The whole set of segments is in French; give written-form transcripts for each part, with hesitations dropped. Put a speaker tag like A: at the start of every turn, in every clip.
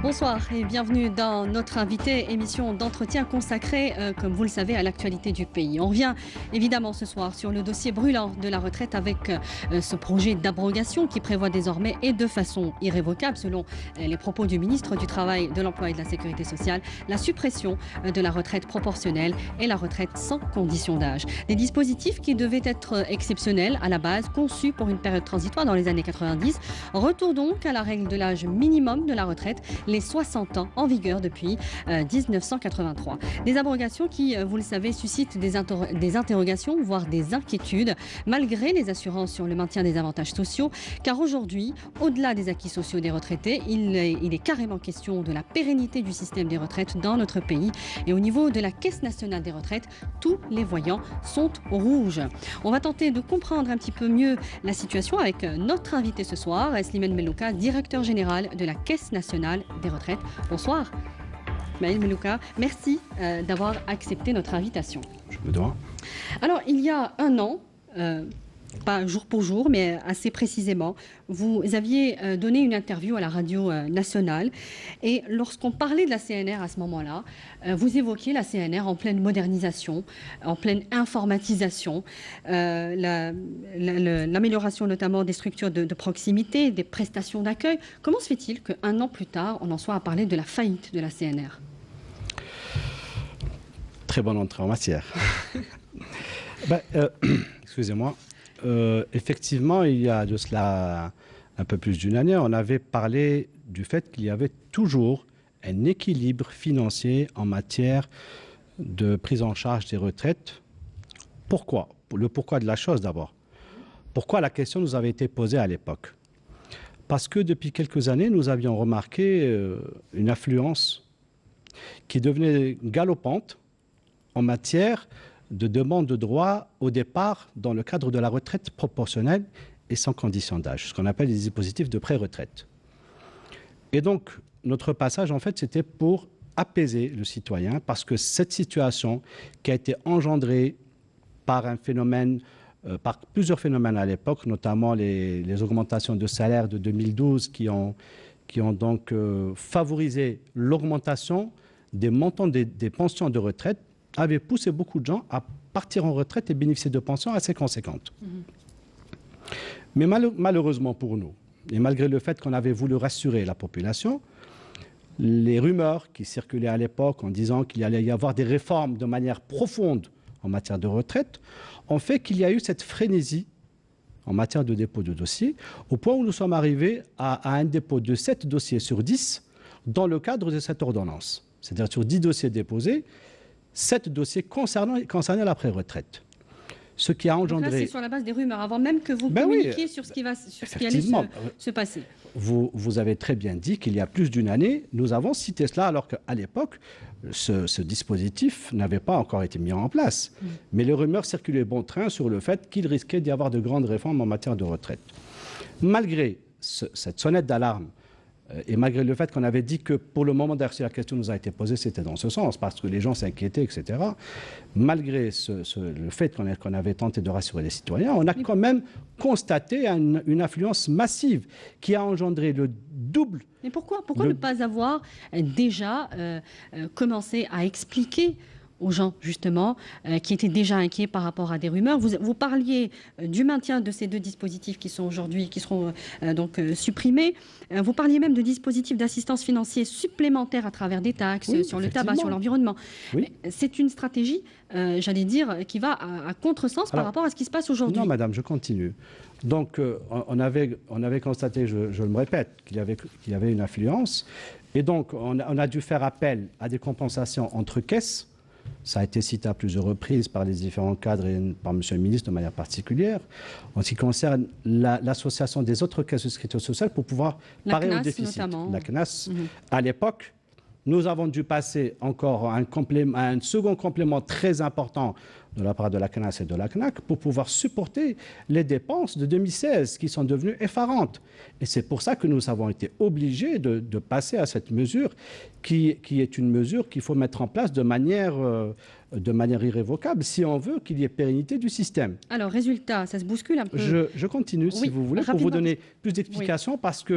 A: Bonsoir et bienvenue dans notre invité, émission d'entretien consacrée, comme vous le savez, à l'actualité du pays. On revient évidemment ce soir sur le dossier brûlant de la retraite avec ce projet d'abrogation qui prévoit désormais et de façon irrévocable, selon les propos du ministre du Travail, de l'Emploi et de la Sécurité sociale, la suppression de la retraite proportionnelle et la retraite sans condition d'âge. Des dispositifs qui devaient être exceptionnels à la base, conçus pour une période transitoire dans les années 90. Retour donc à la règle de l'âge minimum de la retraite, les 60 ans en vigueur depuis 1983. Des abrogations qui, vous le savez, suscitent des interrogations, voire des inquiétudes, malgré les assurances sur le maintien des avantages sociaux, car aujourd'hui, au-delà des acquis sociaux des retraités, il est carrément question de la pérennité du système des retraites dans notre pays. Et au niveau de la Caisse nationale des retraites, tous les voyants sont rouges. On va tenter de comprendre un petit peu mieux la situation avec notre invité ce soir, Slimane Melouka, directeur général de la Caisse nationale des retraites. Bonsoir, Slimane Melouka. Merci d'avoir accepté notre invitation.
B: Je me dois.
A: Alors, il y a un an, pas jour pour jour, mais assez précisément, vous aviez donné une interview à la radio nationale. Et lorsqu'on parlait de la CNR à ce moment-là, vous évoquiez la CNR en pleine modernisation, en pleine informatisation, l'amélioration notamment des structures de proximité, des prestations d'accueil. Comment se fait-il qu'un an plus tard, on en soit à parler de la faillite de la CNR?
B: Très bonne entrée en matière. Excusez-moi. Effectivement, il y a de cela un peu plus d'une année, on avait parlé du fait qu'il y avait toujours un équilibre financier en matière de prise en charge des retraites. Pourquoi? Le pourquoi de la chose d'abord. Pourquoi la question nous avait été posée à l'époque? Parce que depuis quelques années, nous avions remarqué une affluence qui devenait galopante en matière de demande de droit au départ dans le cadre de la retraite proportionnelle et sans condition d'âge, ce qu'on appelle les dispositifs de pré-retraite. Et donc, notre passage, en fait, c'était pour apaiser le citoyen, parce que cette situation qui a été engendrée par un phénomène, par plusieurs phénomènes à l'époque, notamment les augmentations de salaire de 2012 qui ont donc favorisé l'augmentation des montants des pensions de retraite, avait poussé beaucoup de gens à partir en retraite et bénéficier de pensions assez conséquentes. Mais malheureusement pour nous, et malgré le fait qu'on avait voulu rassurer la population, les rumeurs qui circulaient à l'époque en disant qu'il allait y avoir des réformes de manière profonde en matière de retraite ont fait qu'il y a eu cette frénésie en matière de dépôt de dossiers, au point où nous sommes arrivés à un dépôt de 7 dossiers sur 10 dans le cadre de cette ordonnance. C'est-à-dire sur 10 dossiers déposés, 7 dossiers concernant la pré-retraite. Ce qui a engendré...
A: C'est sur la base des rumeurs, avant même que vous communiquiez sur ce qui allait se passer.
B: Vous avez très bien dit qu'il y a plus d'une année, nous avons cité cela, alors qu'à l'époque, ce dispositif n'avait pas encore été mis en place. Mais les rumeurs circulaient bon train sur le fait qu'il risquait d'y avoir de grandes réformes en matière de retraite. Malgré cette sonnette d'alarme, et malgré le fait qu'on avait dit que pour le moment, d'ailleurs, si la question nous a été posée, c'était dans ce sens, parce que les gens s'inquiétaient, etc. Malgré le fait qu'on avait tenté de rassurer les citoyens, on a quand même constaté une affluence massive qui a engendré le double.
A: Mais pourquoi ne pas avoir déjà commencé à expliquer aux gens, justement, qui étaient déjà inquiets par rapport à des rumeurs? Vous parliez du maintien de ces deux dispositifs qui sont aujourd'hui, qui seront donc supprimés. Vous parliez même de dispositifs d'assistance financière supplémentaires à travers des taxes sur le tabac, sur l'environnement. Oui. C'est une stratégie, j'allais dire, qui va à contresens par rapport à ce qui se passe aujourd'hui.
B: Non, madame, je continue. Donc, on avait constaté, je me répète, qu'il y avait une affluence. Et donc, on a dû faire appel à des compensations entre caisses. Ça a été cité à plusieurs reprises par les différents cadres et par M. le ministre de manière particulière, en ce qui concerne l'association des autres caisses de sécurité sociale pour pouvoir parer au déficit.
A: Notamment.
B: La CNAS, à l'époque, nous avons dû passer encore à un second complément très important de la part de la CNAS et de la CNAC pour pouvoir supporter les dépenses de 2016 qui sont devenues effarantes. Et c'est pour ça que nous avons été obligés de passer à cette mesure qui est une mesure qu'il faut mettre en place de manière de manière irrévocable si on veut qu'il y ait pérennité du système.
A: Alors, résultat, ça se bouscule un peu.
B: Je continue, si vous voulez, pour vous donner plus d'explications, parce que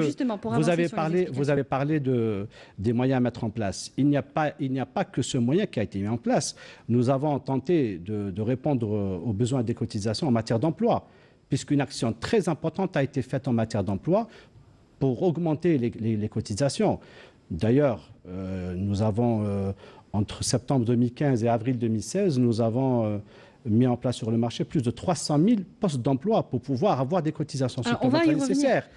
B: vous avez parlé des moyens à mettre en place. Il n'y a pas que ce moyen qui a été mis en place. Nous avons tenté de répondre aux besoins des cotisations en matière d'emploi, puisqu'une action très importante a été faite en matière d'emploi pour augmenter les cotisations. D'ailleurs, nous avons, entre septembre 2015 et avril 2016, nous avons mis en place sur le marché plus de 300 000 postes d'emploi pour pouvoir avoir des cotisations supplémentaires nécessaires.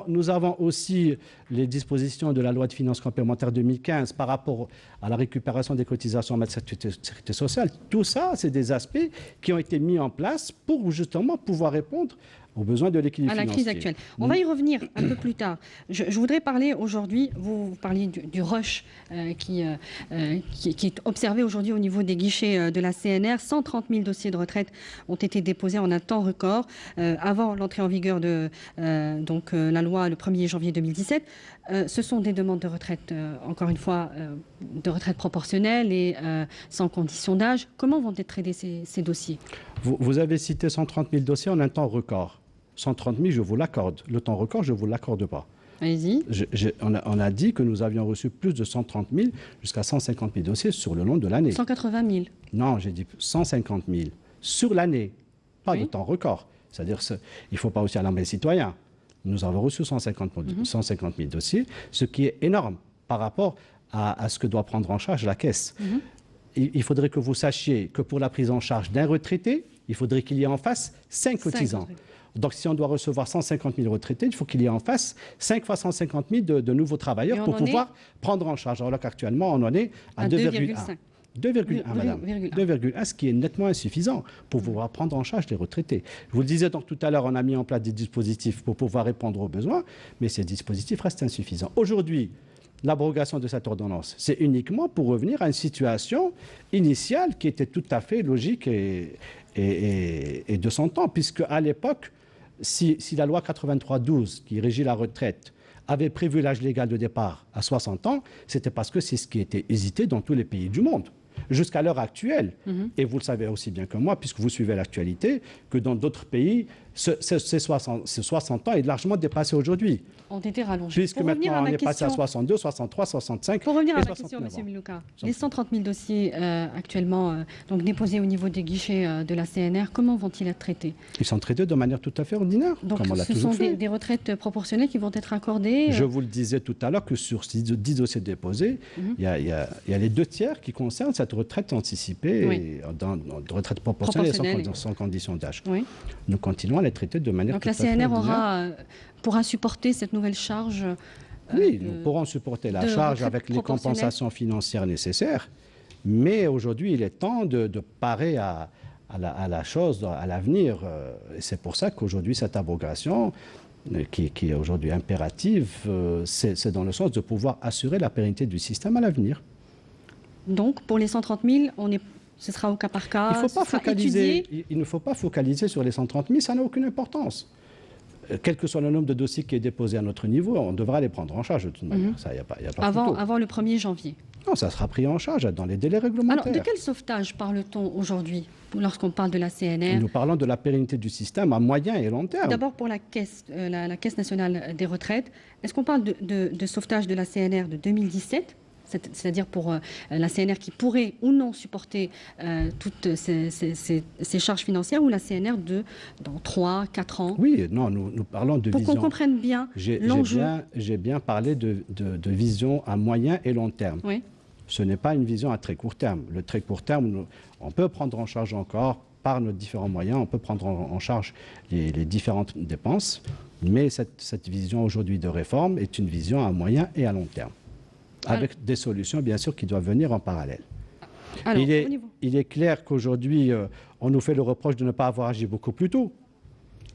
B: Nous avons aussi les dispositions de la loi de finances complémentaires 2015 par rapport à la récupération des cotisations en matière de sécurité sociale. Tout ça, c'est des aspects qui ont été mis en place pour justement pouvoir répondre aux besoins de l'équilibre financier.
A: À la crise actuelle. On va y revenir un peu plus tard. Je voudrais parler aujourd'hui, vous parliez du rush qui est observé aujourd'hui au niveau des guichets de la CNR. 130 000 dossiers de retraite ont été déposés en un temps record avant l'entrée en vigueur de la loi le 1er janvier 2017. Ce sont des demandes de retraite, encore une fois, de retraite proportionnelle et sans condition d'âge. Comment vont être traités ces dossiers ?
B: Vous avez cité 130 000 dossiers en un temps record. 130 000, je vous l'accorde. Le temps record, je ne vous l'accorde pas.
A: Allez-y.
B: On a dit que nous avions reçu plus de 130 000 jusqu'à 150 000 dossiers sur le long de l'année.
A: 180 000.
B: Non, j'ai dit 150 000 sur l'année, pas de temps record. C'est-à-dire qu'il ne faut pas aussi alarmer les citoyens. Nous avons reçu 150 000 dossiers, ce qui est énorme par rapport à ce que doit prendre en charge la Caisse. Il faudrait que vous sachiez que pour la prise en charge d'un retraité, il faudrait qu'il y ait en face 5 cotisants. Donc, si on doit recevoir 150 000 retraités, il faut qu'il y ait en face 5 fois 150 000 de nouveaux travailleurs pour pouvoir prendre en charge. Alors qu'actuellement, on en est à 2,1. 2,1, madame. 2,1, ce qui est nettement insuffisant pour pouvoir prendre en charge les retraités. Je vous le disais donc tout à l'heure, on a mis en place des dispositifs pour pouvoir répondre aux besoins, mais ces dispositifs restent insuffisants. Aujourd'hui, l'abrogation de cette ordonnance, c'est uniquement pour revenir à une situation initiale qui était tout à fait logique et de son temps, puisque à l'époque, si la loi 83-12 qui régit la retraite avait prévu l'âge légal de départ à 60 ans, c'était parce que c'est ce qui était hésité dans tous les pays du monde. Jusqu'à l'heure actuelle, et vous le savez aussi bien que moi, puisque vous suivez l'actualité, que dans d'autres pays, ces 60 ans est largement dépassé aujourd'hui.
A: Ont été rallongés.
B: Puisque maintenant, on est passé à 62, 63, 65.
A: Pour revenir à ma question, M. Milouka, les 130 000 dossiers actuellement donc déposés au niveau des guichets de la CNR, comment vont-ils être traités ?
B: Ils sont traités de manière tout à fait ordinaire,
A: donc,
B: comme on l'a
A: toujours fait. Ce sont des retraites proportionnelles qui vont être accordées
B: Je vous le disais tout à l'heure que sur 10 dossiers déposés, il y a les 2 tiers qui concernent cette retraite anticipée, de retraite proportionnelle sans condition d'âge. Nous continuons à les traiter de manière tout à fait ordinaire.
A: Donc la CNR pourra supporter cette nouvelle charge
B: Oui, nous pourrons supporter la charge avec les compensations financières nécessaires, mais aujourd'hui, il est temps de parer à la chose, à l'avenir. Et c'est pour ça qu'aujourd'hui, cette abrogation, qui est aujourd'hui impérative, c'est dans le sens de pouvoir assurer la pérennité du système à l'avenir.
A: Donc, pour les 130 000, ce sera au cas par cas.
B: Il ne faut pas focaliser sur les 130 000, ça n'a aucune importance. Quel que soit le nombre de dossiers qui est déposé à notre niveau, on devra les prendre en charge de toute manière. Ça, y a pas
A: avant le 1er janvier.
B: Non, ça sera pris en charge dans les délais réglementaires.
A: Alors, de quel sauvetage parle-t-on aujourd'hui lorsqu'on parle de la CNR ?
B: Nous parlons de la pérennité du système à moyen et long terme.
A: D'abord pour la Caisse nationale des retraites. Est-ce qu'on parle de sauvetage de la CNR de 2017 ? C'est-à-dire pour la CNR qui pourrait ou non supporter toutes ces charges financières, ou la CNR dans 3, 4 ans ?
B: Oui, non, nous parlons de vision...
A: Pour qu'on comprenne bien l'enjeu.
B: J'ai bien parlé de vision à moyen et long terme.
A: Oui.
B: Ce n'est pas une vision à très court terme. Le très court terme, on peut prendre en charge encore par nos différents moyens, on peut prendre en charge les différentes dépenses, mais cette vision aujourd'hui de réforme est une vision à moyen et à long terme, avec des solutions, bien sûr, qui doivent venir en parallèle. Alors, il est clair qu'aujourd'hui, on nous fait le reproche de ne pas avoir agi beaucoup plus tôt.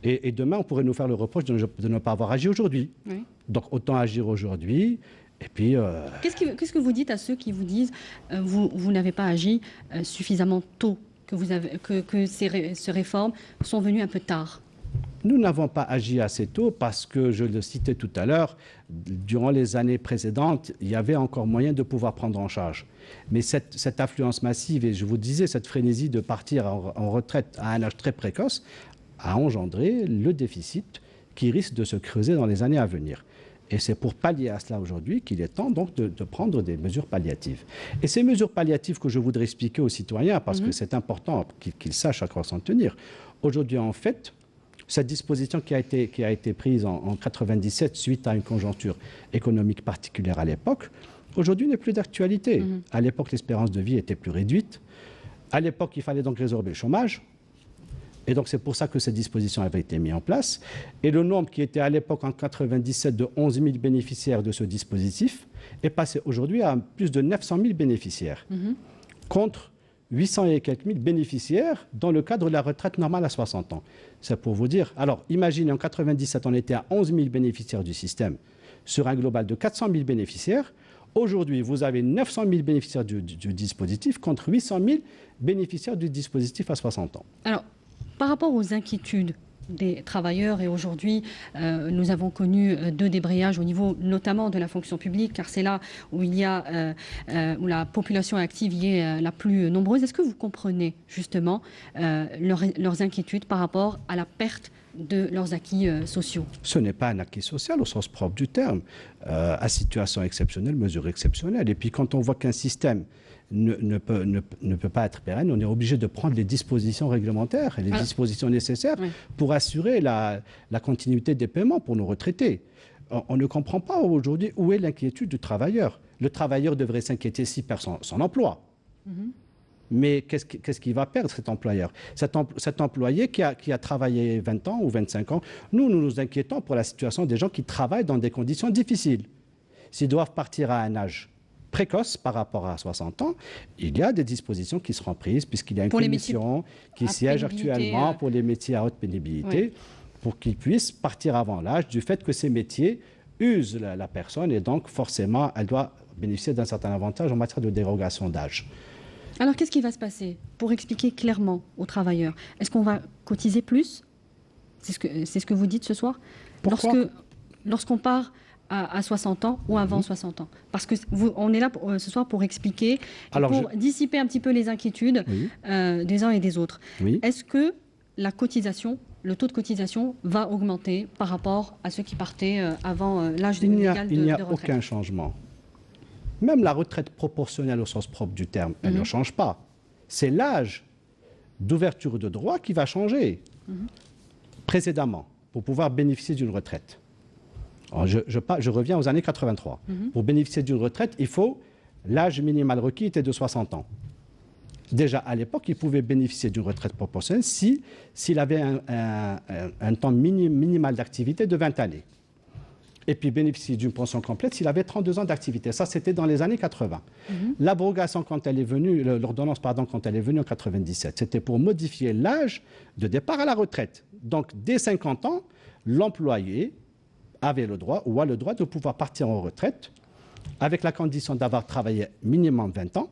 B: Et demain, on pourrait nous faire le reproche de ne pas avoir agi aujourd'hui. Oui. Donc, autant agir aujourd'hui. Et puis...
A: Qu'est-ce que vous dites à ceux qui vous disent vous n'avez pas agi suffisamment tôt, que ces réformes sont venues un peu tard ?
B: Nous n'avons pas agi assez tôt parce que, je le citais tout à l'heure, durant les années précédentes, il y avait encore moyen de pouvoir prendre en charge. Mais cette affluence massive, et je vous disais, cette frénésie de partir en retraite à un âge très précoce, a engendré le déficit qui risque de se creuser dans les années à venir. Et c'est pour pallier à cela aujourd'hui qu'il est temps donc de prendre des mesures palliatives. Et ces mesures palliatives que je voudrais expliquer aux citoyens, parce que c'est important qu'ils sachent à quoi s'en tenir. Aujourd'hui, en fait, cette disposition qui a été prise en 1997 suite à une conjoncture économique particulière à l'époque, aujourd'hui n'est plus d'actualité. À l'époque, l'espérance de vie était plus réduite. À l'époque, il fallait donc résorber le chômage. Et donc, c'est pour ça que cette disposition avait été mise en place. Et le nombre qui était à l'époque, en 1997, de 11 000 bénéficiaires de ce dispositif est passé aujourd'hui à plus de 900 000 bénéficiaires, contre 800 et quelques mille bénéficiaires dans le cadre de la retraite normale à 60 ans. C'est pour vous dire. Alors, imaginez, en 1997, on était à 11 000 bénéficiaires du système sur un global de 400 000 bénéficiaires. Aujourd'hui, vous avez 900 000 bénéficiaires du dispositif contre 800 000 bénéficiaires du dispositif à 60 ans.
A: Alors, par rapport aux inquiétudes des travailleurs, et aujourd'hui, nous avons connu deux débrayages au niveau notamment de la fonction publique, car c'est là où il y a où la population active y est la plus nombreuse. Est-ce que vous comprenez justement leurs inquiétudes par rapport à la perte de leurs acquis sociaux?
B: Ce n'est pas un acquis social au sens propre du terme. À situation exceptionnelle, mesure exceptionnelle. Et puis quand on voit qu'un système ne peut pas être pérenne, on est obligé de prendre les dispositions réglementaires et les dispositions nécessaires pour assurer la continuité des paiements pour nos retraités. On ne comprend pas aujourd'hui où est l'inquiétude du travailleur. Le travailleur devrait s'inquiéter s'il perd son emploi. Mais qu'est-ce qu'il va perdre, cet employeur? Cet employé qui a travaillé 20 ans ou 25 ans, nous nous inquiétons pour la situation des gens qui travaillent dans des conditions difficiles. S'ils doivent partir à un âge précoce par rapport à 60 ans, il y a des dispositions qui seront prises puisqu'il y a une commission qui siège actuellement pour les métiers à haute pénibilité pour qu'ils puissent partir avant l'âge du fait que ces métiers usent la personne et donc forcément elle doit bénéficier d'un certain avantage en matière de dérogation d'âge.
A: Alors qu'est-ce qui va se passer pour expliquer clairement aux travailleurs? Est-ce qu'on va cotiser plus? C'est ce que vous dites ce soir? Lorsqu'on part à 60 ans ou avant 60 ans. Parce que on est là ce soir pour expliquer, pour dissiper un petit peu les inquiétudes des uns et des autres. Est-ce que la cotisation, le taux de cotisation va augmenter par rapport à ceux qui partaient avant l'âge légal de retraite?
B: Il n'y a aucun changement. Même la retraite proportionnelle au sens propre du terme, elle ne change pas. C'est l'âge d'ouverture de droit qui va changer. Précédemment, pour pouvoir bénéficier d'une retraite. Alors je reviens aux années 83. Pour bénéficier d'une retraite, l'âge minimal requis était de 60 ans. Déjà, à l'époque, il pouvait bénéficier d'une retraite proportionnelle s'il avait un temps minimal d'activité de 20 années. Et puis bénéficier d'une pension complète s'il avait 32 ans d'activité. Ça, c'était dans les années 80. L'abrogation, quand elle est venue, l'ordonnance, pardon, quand elle est venue en 97, c'était pour modifier l'âge de départ à la retraite. Donc, dès 50 ans, l'employé avait le droit ou a le droit de pouvoir partir en retraite avec la condition d'avoir travaillé minimum 20 ans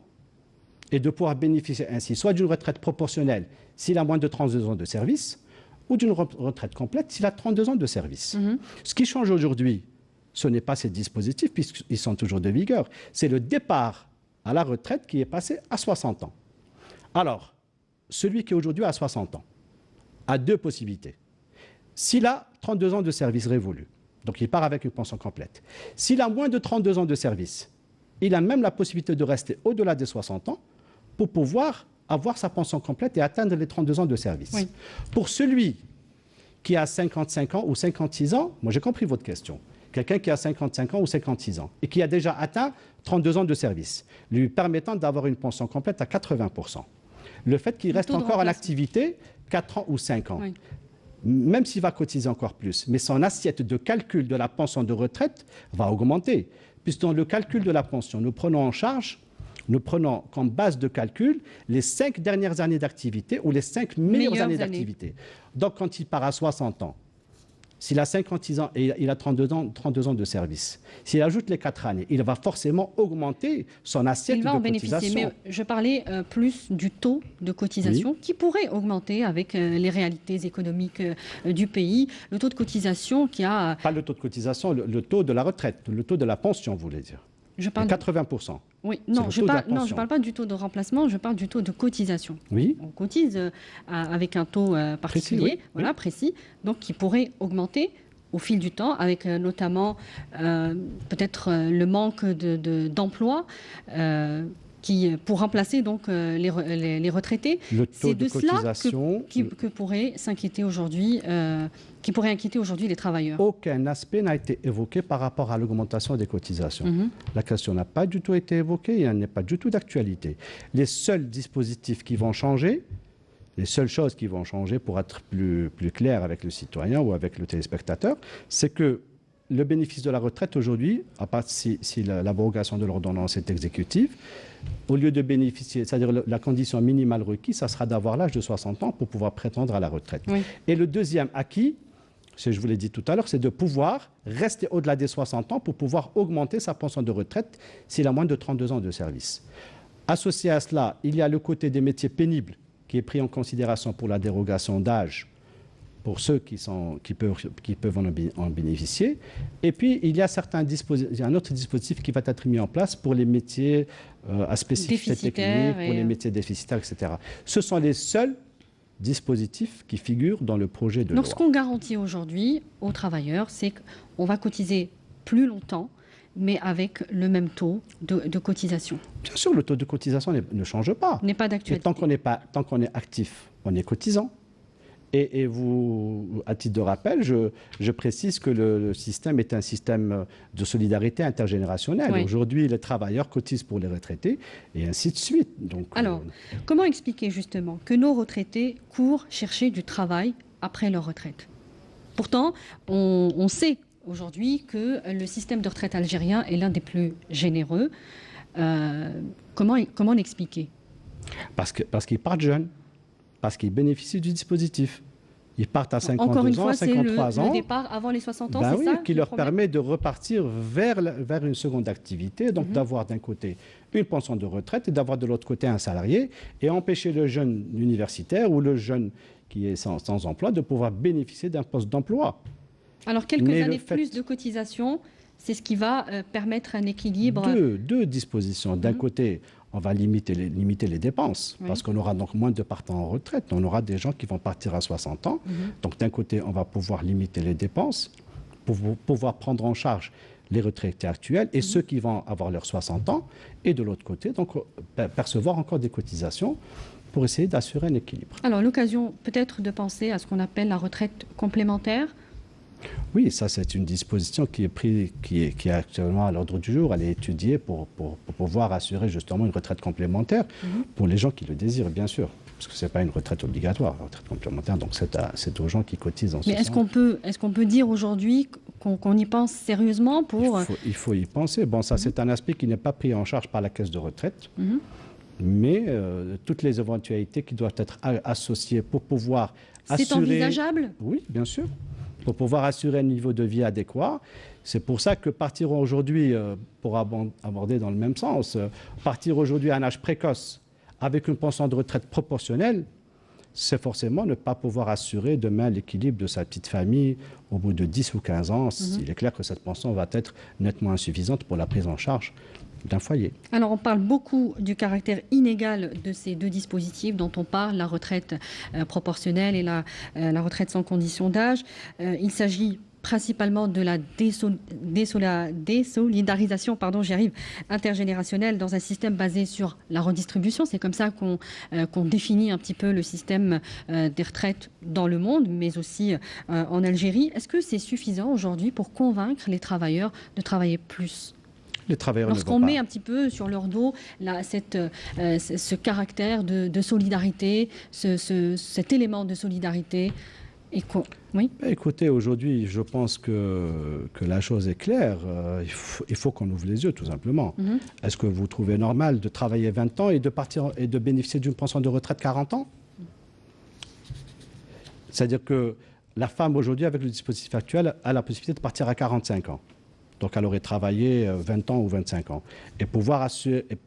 B: et de pouvoir bénéficier ainsi soit d'une retraite proportionnelle s'il a moins de 32 ans de service ou d'une retraite complète s'il a 32 ans de service. Ce qui change aujourd'hui, ce n'est pas ces dispositifs puisqu'ils sont toujours de vigueur, c'est le départ à la retraite qui est passé à 60 ans. Alors, celui qui est aujourd'hui à 60 ans a deux possibilités. S'il a 32 ans de service révolu, donc il part avec une pension complète. S'il a moins de 32 ans de service, il a même la possibilité de rester au-delà des 60 ans pour pouvoir avoir sa pension complète et atteindre les 32 ans de service. Pour celui qui a 55 ans ou 56 ans, moi j'ai compris votre question, quelqu'un qui a 55 ans ou 56 ans et qui a déjà atteint 32 ans de service, lui permettant d'avoir une pension complète à 80%. Le fait qu'il reste encore en activité 4 ans ou 5 ans. Même s'il va cotiser encore plus, mais son assiette de calcul de la pension de retraite va augmenter. Puisque dans le calcul de la pension, nous prenons comme base de calcul les 5 dernières années d'activité ou les 5 meilleures années d'activité. Donc quand il part à 60 ans, s'il a 56 ans et il a 32 ans de service, s'il ajoute les 4 années, il va forcément augmenter son assiette de cotisation. Il va en bénéficier,
A: mais je parlais plus du taux de cotisation qui pourrait augmenter avec les réalités économiques du pays. Le taux de cotisation qui a...
B: Pas le taux de cotisation, le taux de la retraite, le taux de la pension, vous voulez dire.
A: Je parle
B: 80%.
A: Oui, non, je ne parle pas du taux de remplacement, je parle du taux de cotisation.
B: Oui.
A: On cotise avec un taux particulier, précis, voilà, précis, donc qui pourrait augmenter au fil du temps, avec notamment peut-être le manque d'emploi pour remplacer donc les retraités.
B: C'est de cotisation
A: que pourrait s'inquiéter aujourd'hui, qui pourrait inquiéter aujourd'hui les travailleurs.
B: Aucun aspect n'a été évoqué par rapport à l'augmentation des cotisations. La question n'a pas du tout été évoquée, il n'y a pas du tout d'actualité. Les seuls dispositifs qui vont changer, les seules choses qui vont changer pour être plus clair avec le citoyen ou avec le téléspectateur, c'est que le bénéfice de la retraite aujourd'hui, à part si l'abrogation de l'ordonnance est exécutive, au lieu de bénéficier, c'est-à-dire la condition minimale requise, ça sera d'avoir l'âge de 60 ans pour pouvoir prétendre à la retraite. Oui. Et le deuxième acquis, je vous l'ai dit tout à l'heure, c'est de pouvoir rester au-delà des 60 ans pour pouvoir augmenter sa pension de retraite s'il a moins de 32 ans de service. Associé à cela, il y a le côté des métiers pénibles qui est pris en considération pour la dérogation d'âge pour ceux qui peuvent en bénéficier. Et puis, il y a un autre dispositif qui va être mis en place pour les métiers à spécificité technique, pour les métiers déficitaires, etc. Ce sont les seuls dispositifs qui figurent dans le projet de loi.
A: Donc, ce qu'on garantit aujourd'hui aux travailleurs, c'est qu'on va cotiser plus longtemps, mais avec le même taux de cotisation.
B: Bien sûr, le taux de cotisation ne change pas.
A: N'est pas d'actualité.
B: Tant qu'on est actif, on est cotisant. Et vous, à titre de rappel, je précise que le système est un système de solidarité intergénérationnelle. Oui. Aujourd'hui, les travailleurs cotisent pour les retraités et ainsi de suite. Donc,
A: alors, comment expliquer justement que nos retraités courent chercher du travail après leur retraite? Pourtant, on sait aujourd'hui que le système de retraite algérien est l'un des plus généreux. Comment l'expliquer?
B: Parce qu'ils partent jeunes. Parce qu'ils bénéficient du dispositif. Ils partent à 52
A: Encore une fois,
B: ans, 53 ans.
A: Le départ avant les 60 ans,
B: c'est
A: oui, ça
B: qui leur permet de repartir vers une seconde activité, donc d'avoir d'un côté une pension de retraite et d'avoir de l'autre côté un salarié, et empêcher le jeune universitaire ou le jeune qui est sans emploi de pouvoir bénéficier d'un poste d'emploi.
A: Alors, quelques années plus de cotisation, c'est ce qui va permettre un équilibre.
B: Deux dispositions. D'un côté, on va limiter les dépenses, parce qu'on aura donc moins de partants en retraite. On aura des gens qui vont partir à 60 ans. Donc d'un côté, on va pouvoir limiter les dépenses, pour pouvoir prendre en charge les retraités actuels et ceux qui vont avoir leurs 60 ans. Et de l'autre côté, donc percevoir encore des cotisations pour essayer d'assurer un équilibre.
A: Alors l'occasion peut-être de penser à ce qu'on appelle la retraite complémentaire.
B: Oui, ça c'est une disposition qui est actuellement à l'ordre du jour. Elle est étudiée pour pouvoir assurer justement une retraite complémentaire pour les gens qui le désirent, bien sûr. Parce que ce n'est pas une retraite obligatoire, une retraite complémentaire, donc c'est aux gens qui cotisent en ce sens.
A: Mais est-ce qu'on peut dire aujourd'hui qu'on y pense sérieusement pour...
B: Il faut y penser. Bon, ça c'est un aspect qui n'est pas pris en charge par la caisse de retraite. Mais toutes les éventualités qui doivent être associées pour pouvoir assurer...
A: C'est envisageable?
B: Oui, bien sûr. Pour pouvoir assurer un niveau de vie adéquat. C'est pour ça que partir aujourd'hui, pour aborder dans le même sens, partir aujourd'hui à un âge précoce avec une pension de retraite proportionnelle, c'est forcément ne pas pouvoir assurer demain l'équilibre de sa petite famille au bout de 10 ou 15 ans. Il est clair que cette pension va être nettement insuffisante pour la prise en charge d'un foyer.
A: Alors on parle beaucoup du caractère inégal de ces deux dispositifs dont on parle, la retraite proportionnelle et la retraite sans condition d'âge. Il s'agit principalement de la désolidarisation, intergénérationnelle dans un système basé sur la redistribution. C'est comme ça qu'on définit un petit peu le système des retraites dans le monde, mais aussi en Algérie. Est-ce que c'est suffisant aujourd'hui pour convaincre les travailleurs de travailler plus ? Lorsqu'on met un petit peu sur leur dos ce caractère de solidarité, cet élément de solidarité. Oui.
B: Écoutez, aujourd'hui, je pense que la chose est claire. Il faut qu'on ouvre les yeux, tout simplement. Est-ce que vous trouvez normal de travailler 20 ans et de partir et de bénéficier d'une pension de retraite 40 ans ? C'est-à-dire que la femme aujourd'hui, avec le dispositif actuel, a la possibilité de partir à 45 ans. Donc elle aurait travaillé 20 ans ou 25 ans. Et pouvoir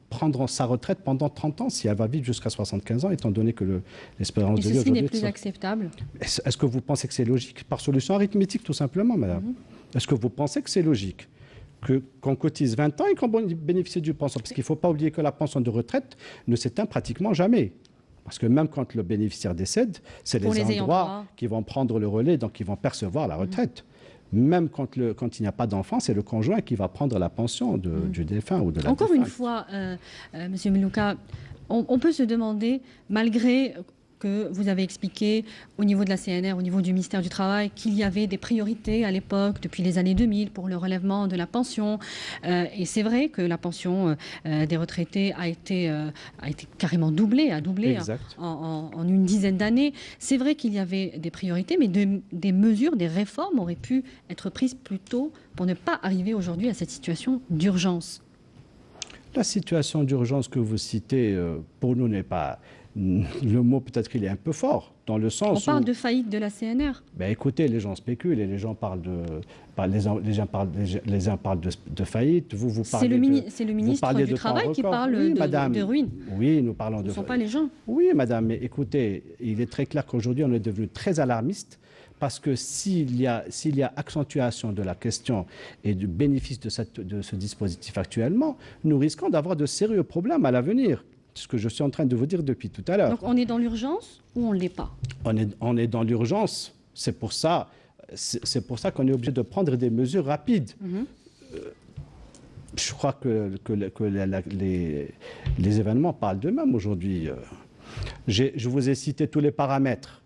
B: prendre sa retraite pendant 30 ans, si elle va vivre jusqu'à 75 ans, étant donné que l'espérance de vie aujourd'hui...
A: Et ceci n'est plus acceptable.
B: Est-ce que vous pensez que c'est logique? Par solution arithmétique, tout simplement, madame. Est-ce que vous pensez que c'est logique qu'on cotise 20 ans et qu'on bénéficie du pension? Parce qu'il ne faut pas oublier que la pension de retraite ne s'éteint pratiquement jamais. Parce que même quand le bénéficiaire décède, c'est les ayants droit qui vont prendre le relais, donc qui vont percevoir la retraite. Même quand il n'y a pas d'enfant, c'est le conjoint qui va prendre la pension du défunt ou de la
A: Encore
B: défunte.
A: Une fois, Monsieur Milouka, on peut se demander, malgré que vous avez expliqué au niveau de la CNR, au niveau du ministère du Travail, qu'il y avait des priorités à l'époque, depuis les années 2000, pour le relèvement de la pension. Et c'est vrai que la pension des retraités a été carrément doublée, en une dizaine d'années. C'est vrai qu'il y avait des priorités, mais des mesures, des réformes auraient pu être prises plus tôt pour ne pas arriver aujourd'hui à cette situation d'urgence.
B: La situation d'urgence que vous citez, pour nous, n'est pas... Le mot, peut-être qu'il est un peu fort, dans le sens
A: où... On parle de faillite de la CNR.
B: Ben écoutez, les gens spéculent et les gens parlent les uns parlent de faillite. Vous parlez
A: c'est le ministre du Travail qui parle de ruine.
B: Oui, nous parlons de...
A: Ce ne sont pas les gens.
B: Oui, madame, mais écoutez, il est très clair qu'aujourd'hui, on est devenu très alarmiste parce que s'il y a accentuation de la question et du bénéfice de ce dispositif actuellement, nous risquons d'avoir de sérieux problèmes à l'avenir. Ce que je suis en train de vous dire depuis tout à l'heure.
A: Donc on est dans l'urgence ou on ne l'est pas?
B: On est dans l'urgence. C'est pour ça qu'on est obligé de prendre des mesures rapides. Je crois que les événements parlent d'eux-mêmes aujourd'hui. Je vous ai cité tous les paramètres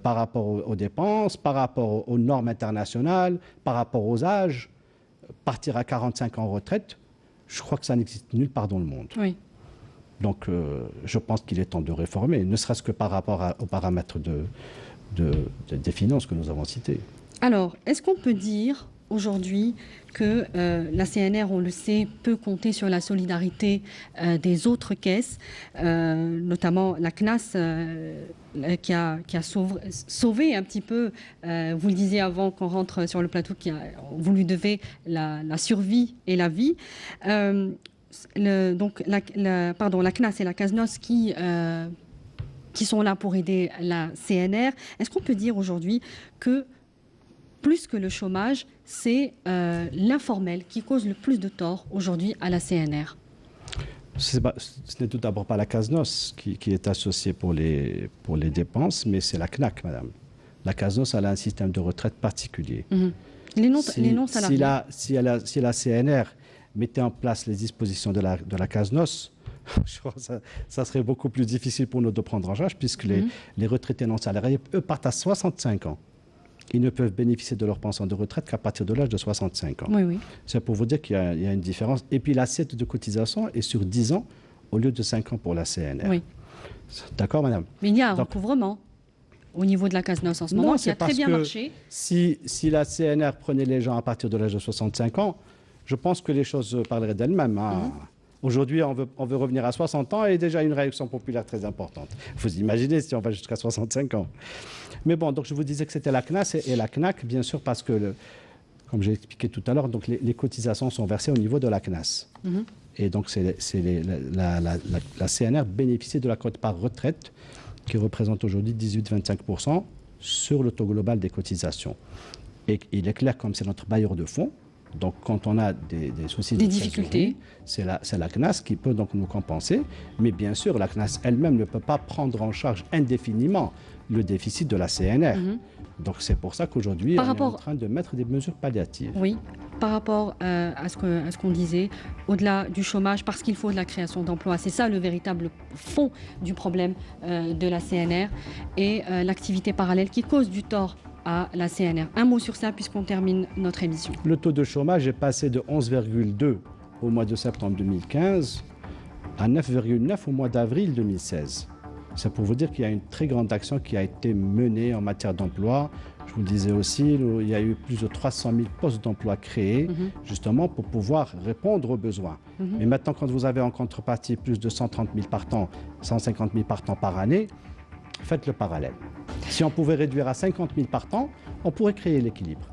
B: par rapport aux dépenses, par rapport aux normes internationales, par rapport aux âges. Partir à 45 ans en retraite, je crois que ça n'existe nulle part dans le monde.
A: Oui.
B: Donc, je pense qu'il est temps de réformer, ne serait-ce que par rapport aux paramètres des finances que nous avons cités.
A: Alors, est-ce qu'on peut dire aujourd'hui que la CNR, on le sait, peut compter sur la solidarité des autres caisses, notamment la CNAS qui a sauvé un petit peu, vous le disiez avant qu'on rentre sur le plateau, vous lui devez la survie et la vie. Donc la CNAS et la CASNOS qui sont là pour aider la CNR. Est-ce qu'on peut dire aujourd'hui que plus que le chômage, c'est l'informel qui cause le plus de tort aujourd'hui à la CNR?
B: Ce n'est tout d'abord pas la CASNOS qui est associée pour les dépenses, mais c'est la CNAC, madame. La CASNOS, elle a un système de retraite particulier.
A: Les non-salariés.
B: Si la CNR mettait en place les dispositions de la CASNOS, je crois que ça serait beaucoup plus difficile pour nous de prendre en charge, puisque les retraités non salariés, eux, partent à 65 ans. Ils ne peuvent bénéficier de leur pension de retraite qu'à partir de l'âge de 65 ans.
A: Oui.
B: C'est pour vous dire qu'il y a une différence. Et puis l'assiette de cotisation est sur 10 ans au lieu de 5 ans pour la CNR.
A: Oui.
B: D'accord, madame?
A: Mais il y a un recouvrement au niveau de la CASNOS en ce moment qui a très bien marché.
B: Si la CNR prenait les gens à partir de l'âge de 65 ans, je pense que les choses parleraient d'elles-mêmes. Aujourd'hui, on veut revenir à 60 ans et déjà une réaction populaire très importante. Vous imaginez si on va jusqu'à 65 ans. Mais bon, donc je vous disais que c'était la CNAS et la CNAC, bien sûr, parce que, comme j'ai expliqué tout à l'heure, donc les cotisations sont versées au niveau de la CNAS. Et donc la CNR bénéficie de la quote-part retraite qui représente aujourd'hui 18-25% sur le taux global des cotisations. Et il est clair, comme c'est notre bailleur de fonds, donc quand on a des soucis
A: des difficultés,
B: c'est la CNAS qui peut donc nous compenser. Mais bien sûr, la CNAS elle-même ne peut pas prendre en charge indéfiniment le déficit de la CNR. Donc c'est pour ça qu'aujourd'hui, on est en train de mettre des mesures palliatives.
A: Oui, par rapport à ce qu'on disait, au-delà du chômage, parce qu'il faut de la création d'emplois, c'est ça le véritable fond du problème de la CNR, et l'activité parallèle qui cause du tort à la CNR. Un mot sur ça puisqu'on termine notre émission.
B: Le taux de chômage est passé de 11,2 au mois de septembre 2015 à 9,9 au mois d'avril 2016. C'est pour vous dire qu'il y a une très grande action qui a été menée en matière d'emploi. Je vous le disais aussi, il y a eu plus de 300 000 postes d'emploi créés, justement pour pouvoir répondre aux besoins. Mais maintenant, quand vous avez en contrepartie plus de 130 000 partants, 150 000 partants par année, faites le parallèle. Si on pouvait réduire à 50 000 par temps, on pourrait créer l'équilibre.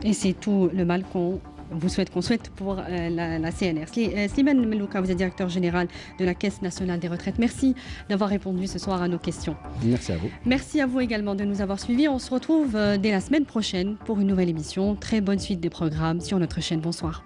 A: Et c'est tout le mal qu'on souhaite pour la CNR. Slimane Melouka, vous êtes directeur général de la Caisse nationale des retraites. Merci d'avoir répondu ce soir à nos questions.
B: Merci à vous.
A: Merci à vous également de nous avoir suivis. On se retrouve dès la semaine prochaine pour une nouvelle émission. Très bonne suite des programmes sur notre chaîne. Bonsoir.